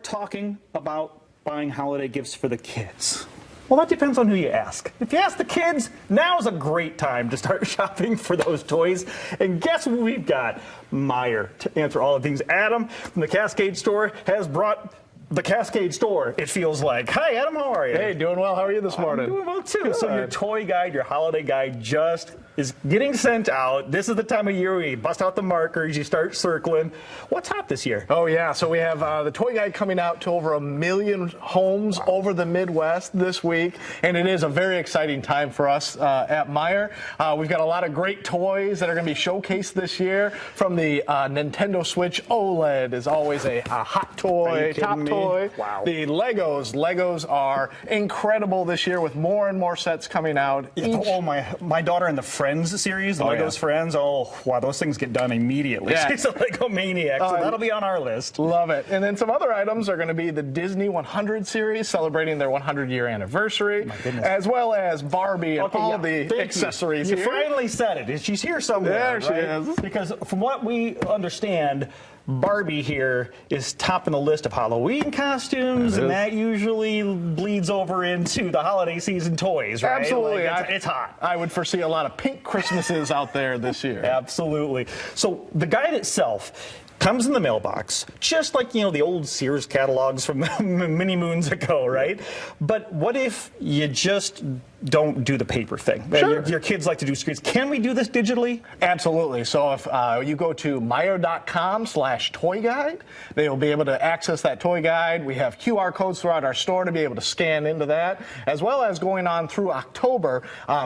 talking about buying holiday gifts for the kids? Well, that depends on who you ask. If you ask the kids, now's a great time to start shopping for those toys. And guess what we've got? Meijer to answer all the things. Adam from the Cascade store has brought the Cascade store, it feels like. Hi, Adam, how are you? Hey, doing well. How are you this morning? I'm doing well, too. Good. So your toy guide, your holiday guide just is getting sent out. This is the time of year where you bust out the markers, you start circling. What's hot this year? Oh, yeah. So we have the toy guide coming out to over 1 million homes over the Midwest this week. And it is a very exciting time for us at Meijer. We've got a lot of great toys that are going to be showcased this year. From the Nintendo Switch OLED is always a hot toy, top toy. Wow. The Legos are incredible this year with more and more sets coming out. Yeah, oh, my daughter in the Friends series, the Legos Friends, oh, wow, those things get done immediately. Yeah. She's a Lego maniac, so that'll be on our list. Love it. And then some other items are going to be the Disney 100 series, celebrating their 100-year anniversary, as well as Barbie and all the accessories. You finally said it. She's here somewhere. There she is. Because from what we understand, Barbie here is topping the list of Halloween costumes, and that usually bleeds over into the holiday season toys, right? Absolutely. Like it's hot. I would foresee a lot of pink Christmases out there this year. Absolutely. So the guide itself comes in the mailbox, just like, the old Sears catalogs from many moons ago, right? But what if you just don't do the paper thing? Sure. Your kids like to do screens. Can we do this digitally? Absolutely. So if you go to Meijer.com/toy guide, they'll be able to access that toy guide. We have QR codes throughout our store to be able to scan into that, as well as going on through October.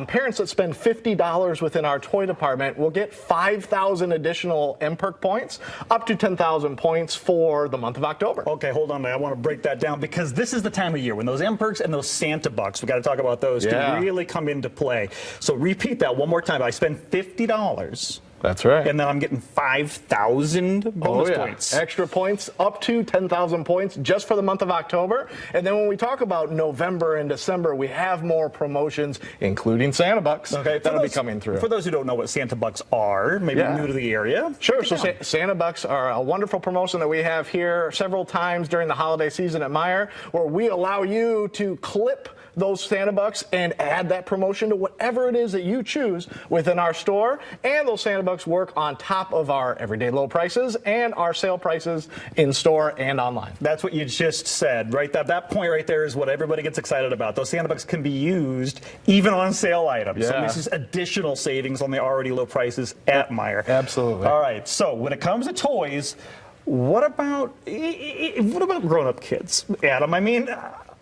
Parents that spend $50 within our toy department will get 5,000 additional MPERK points, up to 10,000 points for the month of October. Okay, hold on. I want to break that down because this is the time of year when those MPERKs and those Santa bucks, we got to talk about those, can really come into play. So repeat that one more time. I spend $50. That's right. And then I'm getting 5,000 bonus points. Extra points, up to 10,000 points just for the month of October. And then when we talk about November and December, we have more promotions, including Santa Bucks, that'll be coming through. For those who don't know what Santa Bucks are, maybe new to the area. Sure. So Santa Bucks are a wonderful promotion that we have here several times during the holiday season at Meijer, where we allow you to clip those Santa Bucks and add that promotion to whatever it is that you choose within our store. And those Santa Bucks work on top of our everyday low prices and our sale prices in store and online. That's what you just said, right? That point right there is what everybody gets excited about. Those Santa Bucks can be used even on sale items. So this is additional savings on the already low prices at Meijer. Absolutely. All right. So when it comes to toys, what about grown-up kids, Adam? I mean,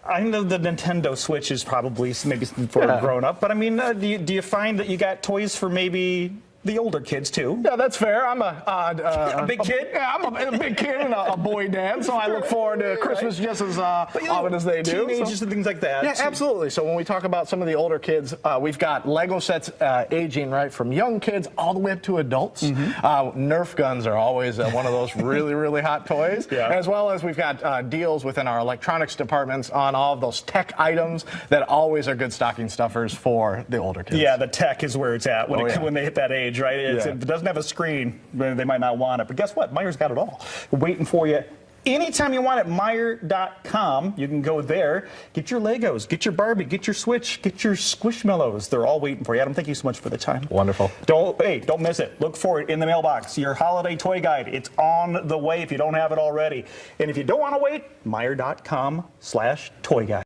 I know the Nintendo Switch is probably maybe for a grown-up, but I mean, do you find that you got toys for maybe the older kids too? Yeah, that's fair. I'm a big kid. I'm a big kid and a boy dad, so I look forward to Christmas just as often as they do. Teenagers and things like that. Yeah, absolutely. So when we talk about some of the older kids, we've got Lego sets aging right from young kids all the way up to adults. Nerf guns are always one of those really hot toys, as well as we've got deals within our electronics departments on all of those tech items that always are good stocking stuffers for the older kids. Yeah, the tech is where it's at when they hit that age. Right? If it doesn't have a screen, they might not want it. But guess what? Meijer's got it all. Waiting for you anytime you want it. Meijer.com. You can go there, get your Legos, get your Barbie, get your Switch, get your Squishmallows. They're all waiting for you. Adam, thank you so much for the time. Wonderful. Don't miss it. Look for it in the mailbox. Your holiday toy guide. It's on the way if you don't have it already. And if you don't want to wait, Meijer.com/toy guide.